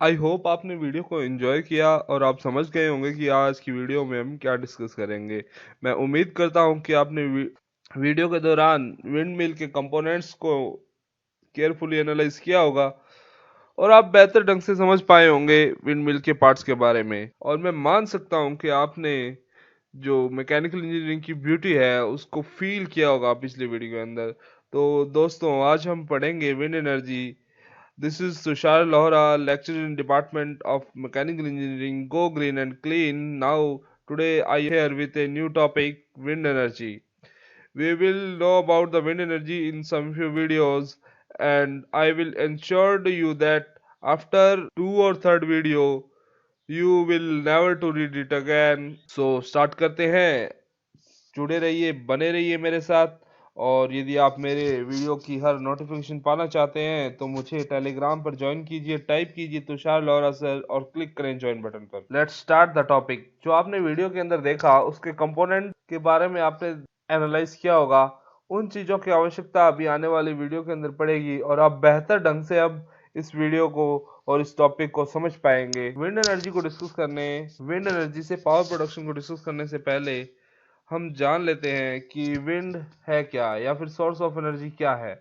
आई hope आपने video को enjoy किया और आप समझ गए होंगे कि आज की वीडियो में हम क्या डिस्कस करेंगे। मैं उम्मीद करता हूं कि आपने वीडियो के दौरान विंड मिल के कंपोनेंट्स को केयरफुली एनालाइज किया होगा और आप बेहतर ढंग से समझ पाए होंगे विंड मिल के पार्ट्स के बारे में। और मैं मान सकता हूं कि आपने जो मैकेनिकल इंजीनियरिंग की ब्यूटी है उसको फील किया होगा पिछली वीडियो के अंदर। तो दोस्तों, आज हम पढ़ेंगे wind energy. This is Tushar Lohra, lecturer in Department of Mechanical Engineering. Go green and clean. Now, today I am here with a new topic, wind energy. We will know about the wind energy in some few videos, and I will ensure to you that after two or third video, you will never to read it again. So start करते हैं। जुड़े रहिए, बने रहिए मेरे साथ। और यदि आप मेरे वीडियो की हर नोटिफिकेशन पाना चाहते हैं तो मुझे टेलीग्राम पर ज्वाइन कीजिए, टाइप कीजिए तुषार लोहरा सर और क्लिक करें ज्वाइन बटन पर। Let's start the topic. जो आपने वीडियो के अंदर देखा उसके कंपोनेंट के बारे में आपने एनालाइज किया होगा। उन चीज़ों की आवश्यकता अभी आने वाली वीडियो के अंदर पड़ेगी और आप बेहतर ढंग से अब इस वीडियो को और इस टॉपिक को समझ पाएंगे। विंड एनर्जी को डिस्कस करने, विंड एनर्जी से पावर प्रोडक्शन को डिस्कस करने से पहले हम जान लेते हैं कि विंड है क्या या फिर सोर्स ऑफ एनर्जी क्या है।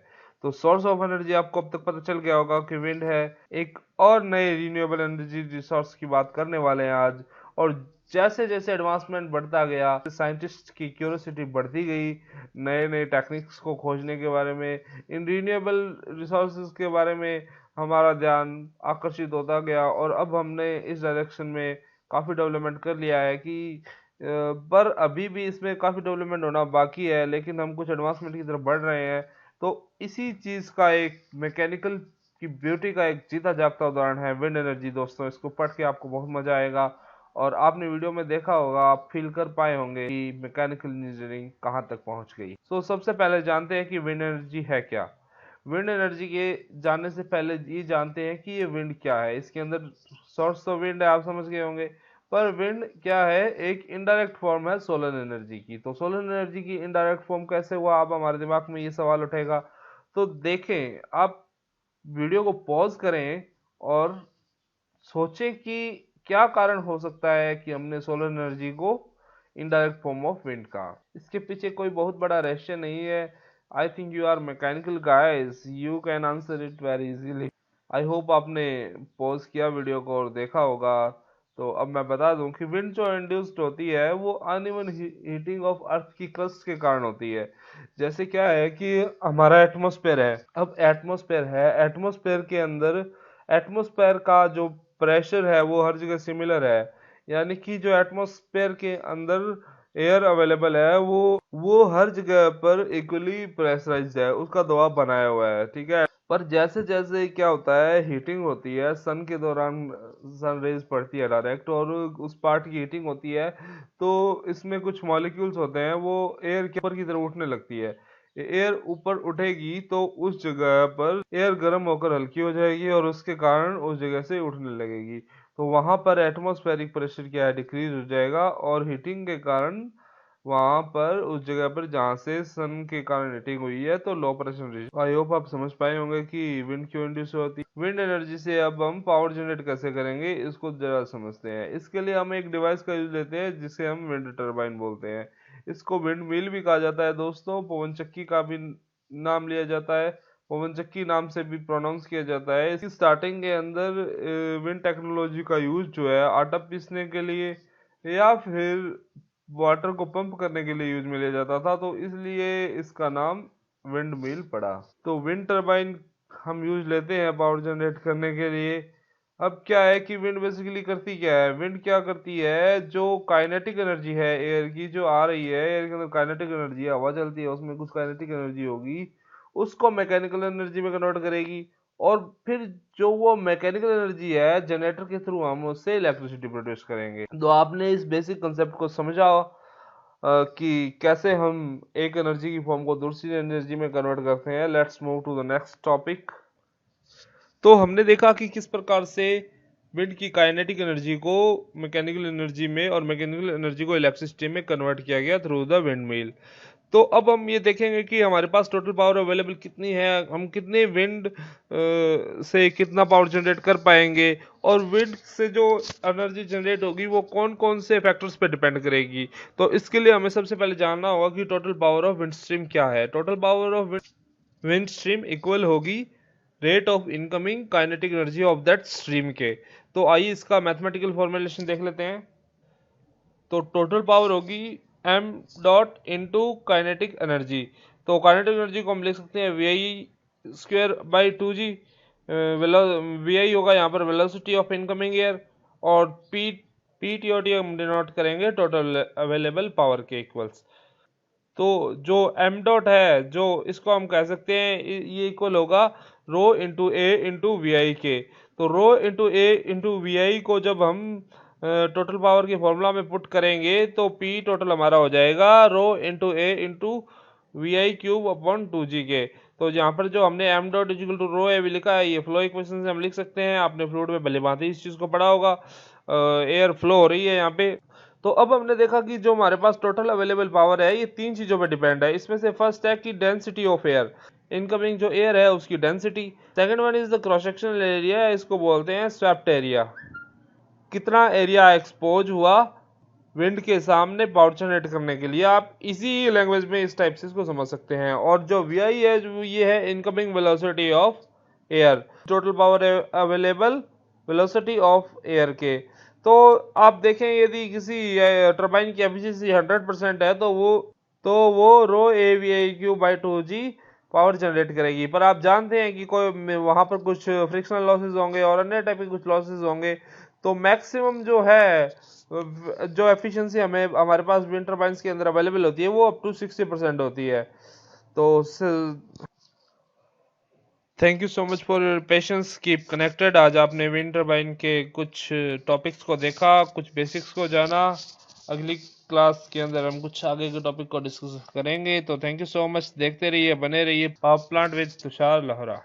तो सोर्स ऑफ एनर्जी आपको अब तक पता चल गया होगा कि विंड है। एक और नए रिन्यूएबल एनर्जी रिसोर्स की बात करने वाले हैं आज। और जैसे जैसे एडवांसमेंट बढ़ता गया, साइंटिस्ट की क्यूरियोसिटी बढ़ती गई नए नए टेक्निक्स को खोजने के बारे में, इन रिन्यूएबल रिसोर्सेज के बारे में हमारा ध्यान आकर्षित होता गया। और अब हमने इस डायरेक्शन में काफ़ी डेवलपमेंट कर लिया है कि पर अभी भी इसमें काफ़ी डेवलपमेंट होना बाकी है, लेकिन हम कुछ एडवांसमेंट की तरफ बढ़ रहे हैं। तो इसी चीज़ का एक मैकेनिकल की ब्यूटी का एक जीता जागता उदाहरण है विंड एनर्जी। दोस्तों, इसको पढ़ के आपको बहुत मज़ा आएगा और आपने वीडियो में देखा होगा, आप फील कर पाए होंगे कि मैकेनिकल इंजीनियरिंग कहाँ तक पहुँच गई। तो सबसे पहले जानते हैं कि विंड एनर्जी है क्या। विंड एनर्जी के जानने से पहले ये जानते हैं कि ये विंड क्या है। इसके अंदर सोर्स तो विंड है, आप समझ गए होंगे, पर विंड क्या है? एक इनडायरेक्ट फॉर्म है सोलर एनर्जी की। तो सोलर एनर्जी की इनडायरेक्ट फॉर्म कैसे हुआ, अब हमारे दिमाग में ये सवाल उठेगा। तो देखें, आप वीडियो को पॉज करें और सोचें कि क्या कारण हो सकता है कि हमने सोलर एनर्जी को इनडायरेक्ट फॉर्म ऑफ विंड कहा। इसके पीछे कोई बहुत बड़ा रहस्य नहीं है। I think you are mechanical guys, you can answer it very easily. I hope आपने पॉज किया वीडियो को और देखा होगा। तो अब मैं बता दूं कि विंड जो इंड्यूस्ड होती है वो अनइवन हीटिंग ऑफ अर्थ की क्रस्ट के कारण होती है। जैसे क्या है कि हमारा एटमॉस्फेयर है। अब एटमॉस्फेयर है, एटमॉस्फेयर के अंदर एटमॉस्फेयर का जो प्रेशर है वो हर जगह सिमिलर है। यानी कि जो एटमॉस्फेयर के अंदर एयर अवेलेबल है वो हर जगह पर इक्वली प्रेशराइज्ड है, उसका दबाव बनाया हुआ है, ठीक है। पर जैसे जैसे क्या होता है, हीटिंग होती है सन के दौरान, सन रेज पड़ती है डायरेक्ट और उस पार्ट की हीटिंग होती है, तो इसमें कुछ मॉलिक्यूल्स होते हैं, वो एयर के ऊपर की तरफ उठने लगती है। एयर ऊपर उठेगी तो उस जगह पर एयर गर्म होकर हल्की हो जाएगी और उसके कारण उस जगह से उठने लगेगी। तो वहां पर एटमॉस्फेरिक प्रेशर क्या है, डिक्रीज हो जाएगा और हीटिंग के कारण वहां पर उस जगह पर जहां से सन के कारण हीटिंग हुई है तो low pressure region. I hope आप समझ पाए होंगे कि विंड क्यों इंड्यूस होती है। विंड एनर्जी से अब हम पावर जनरेट कैसे करेंगे इसको जरा समझते हैं। इसके लिए हम एक डिवाइस का यूज लेते हैं जिसे हम विंड टर्बाइन बोलते हैं। इसको विंड मिल भी कहा जाता है दोस्तों, पवन चक्की का भी नाम लिया जाता है, पवन चक्की नाम से भी प्रोनाउंस किया जाता है। इसकी स्टार्टिंग के अंदर विंड टेक्नोलॉजी का यूज जो है आटा पीसने के लिए या फिर वाटर को पंप करने के लिए यूज में लिया जाता था, तो इसलिए इसका नाम विंड मिल पड़ा। तो विंड टर्बाइन हम यूज लेते हैं पावर जनरेट करने के लिए। अब क्या है कि विंड बेसिकली करती क्या है, विंड क्या करती है, जो काइनेटिक एनर्जी है एयर की जो आ रही है, एयर के अंदर काइनेटिक एनर्जी है, हवा चलती है उसमें कुछ काइनेटिक एनर्जी होगी, उसको मैकेनिकल एनर्जी में कन्वर्ट करेगी। और फिर जो वो मैकेनिकल एनर्जी है जनरेटर के थ्रू हम उससे इलेक्ट्रिसिटी प्रोड्यूस करेंगे। तो आपने इस बेसिक कंसेप्ट को समझा कि कैसे हम एक एनर्जी की फॉर्म को दूसरी एनर्जी में कन्वर्ट करते हैं। Let's move to the next topic. तो हमने देखा कि किस प्रकार से विंड की काइनेटिक एनर्जी को मैकेनिकल एनर्जी में और मैकेनिकल एनर्जी को इलेक्ट्रिसिटी में कन्वर्ट किया गया थ्रू द विंड मिल। तो अब हम ये देखेंगे कि हमारे पास टोटल पावर अवेलेबल कितनी है, हम कितने विंड से कितना पावर जनरेट कर पाएंगे, और विंड से जो एनर्जी जनरेट होगी वो कौन कौन से फैक्टर्स पे डिपेंड करेगी। तो इसके लिए हमें सबसे पहले जानना होगा कि total power of wind stream क्या है। Total power of wind stream equal होगी rate of incoming kinetic energy of that stream के। तो आइए इसका मैथमेटिकल फॉर्मुलेशन देख लेते हैं। तो टोटल पावर होगी m dot into kinetic energy. तो काइनेटिक एनर्जी को हम लिख सकते हैं V I square by 2g। V I होगा यहाँ पर वेलोसिटी ऑफ इनकमिंग एयर, और पी टी ओ टी हम डिनोट करेंगे टोटल अवेलेबल पावर के इक्वल्स। तो जो m डॉट है, जो इसको हम कह सकते हैं ये इक्वल होगा rho into A into V I के। तो rho into A into V I को जब हम टोटल पावर के फॉर्मूला में पुट करेंगे तो पी टोटल हमारा हो जाएगा rho into A into V I cube upon 2g के। तो यहाँ पर जो हमने m dot is equal to rho A भी लिखा है, ये फ्लो इक्वेशन से हम लिख सकते हैं। आपने फ्लूइड में भली भांति इस चीज़ को पढ़ा होगा, एयर फ्लो हो रही है यहाँ पे। तो अब हमने देखा कि जो हमारे पास टोटल अवेलेबल पावर है ये तीन चीज़ों पे डिपेंड है। इसमें से फर्स्ट है कि डेंसिटी ऑफ एयर, इनकमिंग जो एयर है उसकी density. Second one is the cross sectional area, इसको बोलते हैं स्वेप्ट एरिया, कितना एरिया एक्सपोज हुआ विंड के सामने पावर जनरेट करने के लिए। आप इसी लैंग्वेज में इस टाइप से इसको समझ सकते हैं। और जो वी आई है जो ये है incoming velocity of air, total power available velocity of air के। तो आप देखें यदि किसी टरबाइन की एफिशिएंसी 100% है तो वो rho A V I cube by 2g power generate करेगी। पर आप जानते हैं कि कोई वहां पर कुछ फ्रिक्शनल लॉसेस होंगे और अन्य टाइप के कुछ लॉसेस होंगे। तो मैक्सिमम जो है जो एफिशिएंसी हमें हमारे पास विंड टरबाइन्स के अंदर अवेलेबल होती है वो अप टू 60% होती है। तो thank you so much for your patience, keep connected. आज आपने विंड टरबाइन के कुछ टॉपिक्स को देखा, कुछ बेसिक्स को जाना। अगली क्लास के अंदर हम कुछ आगे के टॉपिक को डिस्कस करेंगे। तो थैंक यू सो मच, देखते रहिए, बने रहिए पावर प्लांट विद तुषार लाहौरा।